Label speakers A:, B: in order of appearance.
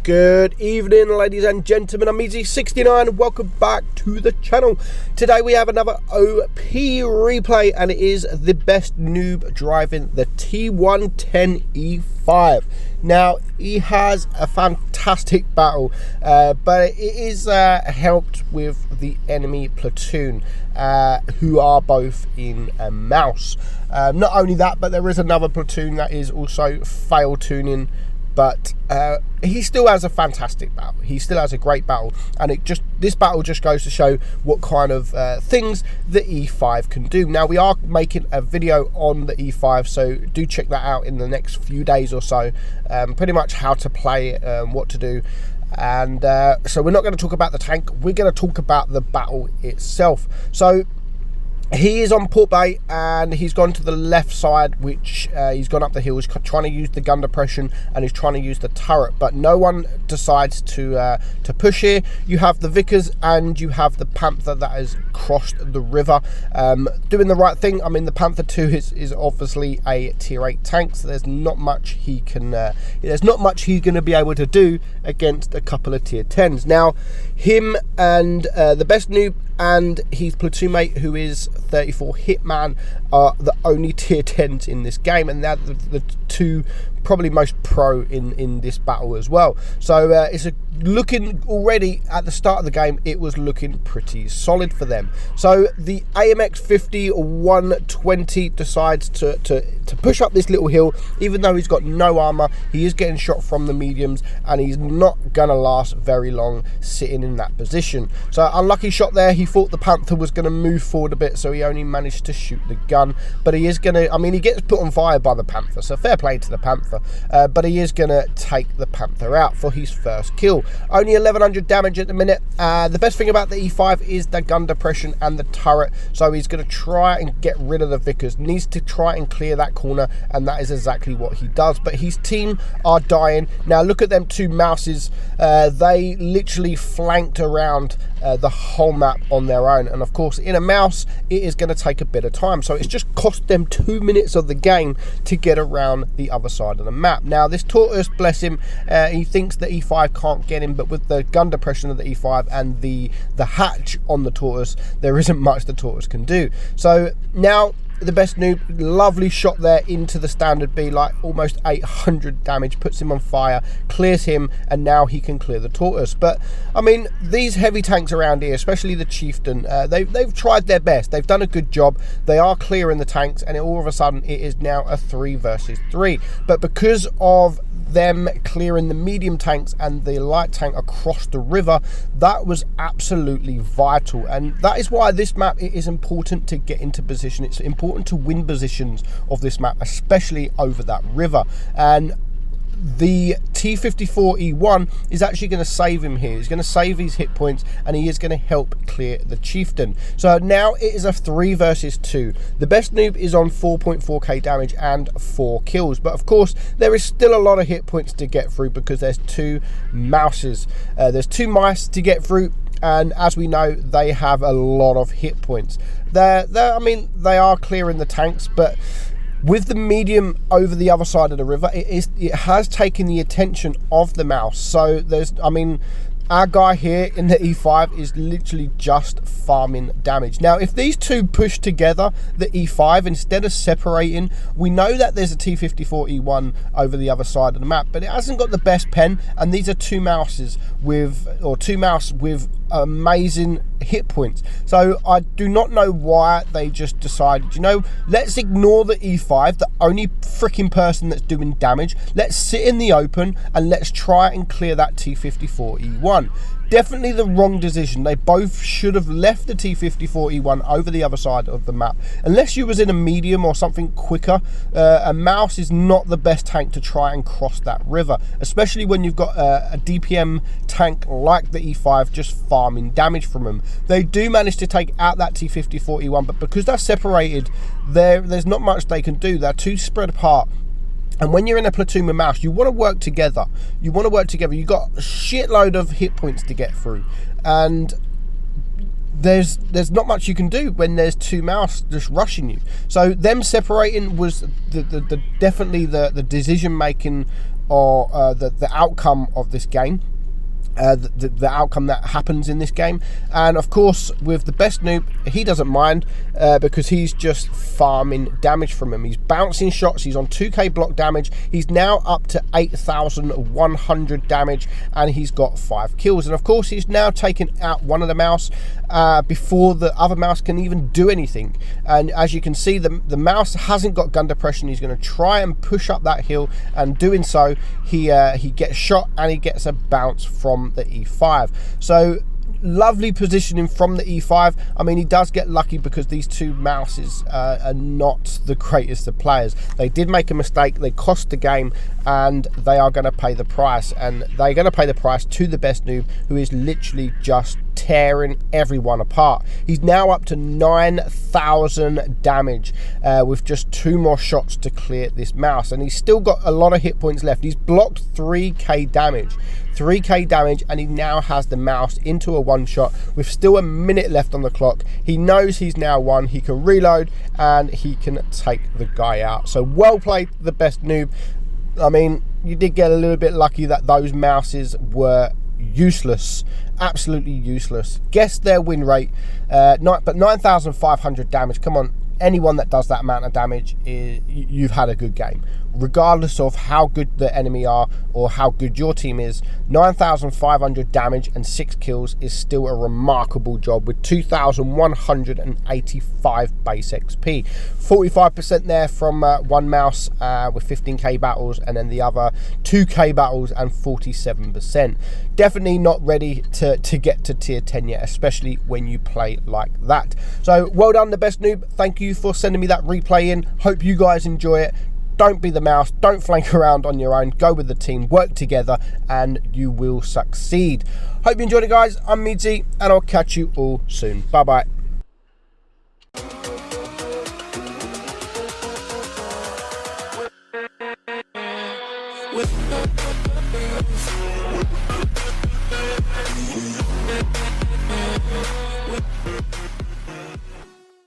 A: Good evening, ladies and gentlemen. I'm meadsy69. Welcome back to the channel. Today we have another OP replay, and it is the best noob driving the T110E5. Now, he has a fantastic battle, but it is helped with the enemy platoon, who are both in a mouse. Not only that, but there is another platoon that is also fail tuning. But he still has a fantastic battle. He still has a great battle, and this battle just goes to show what kind of things the E5 can do. Now, we are making a video on the E5, so do check that out in the next few days or so. Pretty much how to play it, what to do. And so we're not going to talk about the tank. We're going to talk about the battle itself. So he is on port bay, and he's gone to the left side, which he's gone up the hill. He's trying to use the gun depression, and he's trying to use the turret, but no one decides to push here. You have the Vickers and you have the Panther that has crossed the river, doing the right thing. I mean, the Panther 2 is obviously a tier 8 tank, so there's not much he can there's not much he's going to be able to do against a couple of tier 10s. Now, him and the best noob and his platoon mate, who is 34 Hitman, are the only tier 10s in this game, and they're the two probably most pro in this battle as well. So it's looking already at the start of the game, it was looking pretty solid for them. So the AMX 50 or 120 decides to push up this little hill. Even though he's got no armor, he is getting shot from the mediums, and he's not gonna last very long sitting in that position. So unlucky shot there. He thought the Panther was gonna move forward a bit, so he only managed to shoot the gun. But he is gonna, I mean, he gets put on fire by the Panther, so fair play to the Panther. But he is gonna take the Panther out for his first kill. Only 1100 damage at the minute. The best thing about the E5 is the gun depression and the turret, so he's gonna try and get rid of the Vickers. Needs to try and clear that corner, and that is exactly what he does. But his team are dying. Now look at them two mouses. They literally flanked around the whole map on their own, and of course in a mouse it is going to take a bit of time, so it's just cost them 2 minutes of the game to get around the other side of the map. Now this Tortoise, bless him, he thinks that E5 can't get him, but with the gun depression of the E5 and the hatch on the Tortoise, there isn't much the Tortoise can do. So now the best noob, lovely shot there into the standard B, like almost 800 damage, puts him on fire, clears him, and now he can clear the Tortoise. But I mean, these heavy tanks around here, especially the Chieftain, they've tried their best. They've done a good job. They are clearing the tanks, and all of a sudden it is now a 3 versus 3. But because of them clearing the medium tanks and the light tank across the river, that was absolutely vital, and that is why this map, it is important to get into position. It's important to win positions of this map, especially over that river. And the T54E1 is actually going to save him here. He's going to save his hit points, and he is going to help clear the Chieftain. So now it is a 3 versus 2. The best noob is on 4.4k damage and 4 kills, but of course there is still a lot of hit points to get through because there's 2 mouses. There's 2 mice to get through, and as we know, they have a lot of hit points. I mean, they are clearing the tanks, but with the medium over the other side of the river, it has taken the attention of the mouse. So there's, I mean, our guy here in the E5 is literally just farming damage. Now, if these two push together, the E5, instead of separating, we know that there's a T54E1 over the other side of the map, but it hasn't got the best pen, and these are 2 mouses with, or 2 mouse with amazing hit points. So I do not know why they just decided, you know, let's ignore the E5, the only freaking person that's doing damage. Let's sit in the open and let's try and clear that T54E1. Definitely the wrong decision. They both should have left the T54E1 over the other side of the map. Unless you was in a medium or something quicker, a mouse is not the best tank to try and cross that river, especially when you've got a DPM tank like the E5 just farming damage from them. They do manage to take out that T54E1, but because they're separated, there's not much they can do. They're too spread apart. And when you're in a platoon with mouse, you want to work together. You've got a shitload of hit points to get through, and there's not much you can do when there's 2 mouse just rushing you. So them separating was definitely the decision making or the outcome of this game. The outcome that happens in this game. And of course, with the best noob, he doesn't mind because he's just farming damage from him. He's bouncing shots. He's on 2k block damage. He's now up to 8,100 damage, and he's got 5 kills. And of course, he's now taken out one of the mouse before the other mouse can even do anything. And as you can see, the mouse hasn't got gun depression. He's going to try and push up that hill, and doing so, he gets shot and he gets a bounce from the E5. So lovely positioning from the E5. I mean, he does get lucky because these two mouses are not the greatest of players. They did make a mistake, they cost the game, and they are going to pay the price. And they're going to pay the price to the best noob, who is literally just tearing everyone apart. He's now up to 9,000 damage with just 2 more shots to clear this mouse, and he's still got a lot of hit points left. He's blocked 3k damage, and he now has the mouse into a one-shot with still a minute left on the clock. He knows he's now won. He can reload and he can take the guy out. So well played, the best noob. I mean, you did get a little bit lucky that those mouses were useless, absolutely useless. Guess their win rate, but 9,500 damage. Come on, anyone that does that amount of damage, you've had a good game, regardless of how good the enemy are or how good your team is. 9,500 damage and 6 kills is still a remarkable job, with 2,185 base XP. 45% there from one mouse with 15k battles, and then the other 2k battles and 47%. Definitely not ready to get to tier 10 yet, especially when you play like that. So well done, the best noob. Thank you for sending me that replay in. Hope you guys enjoy it. Don't be the mouse, don't flank around on your own, go with the team, work together, and you will succeed. Hope you enjoyed it, guys. I'm Meadsy, and I'll catch you all soon. Bye bye.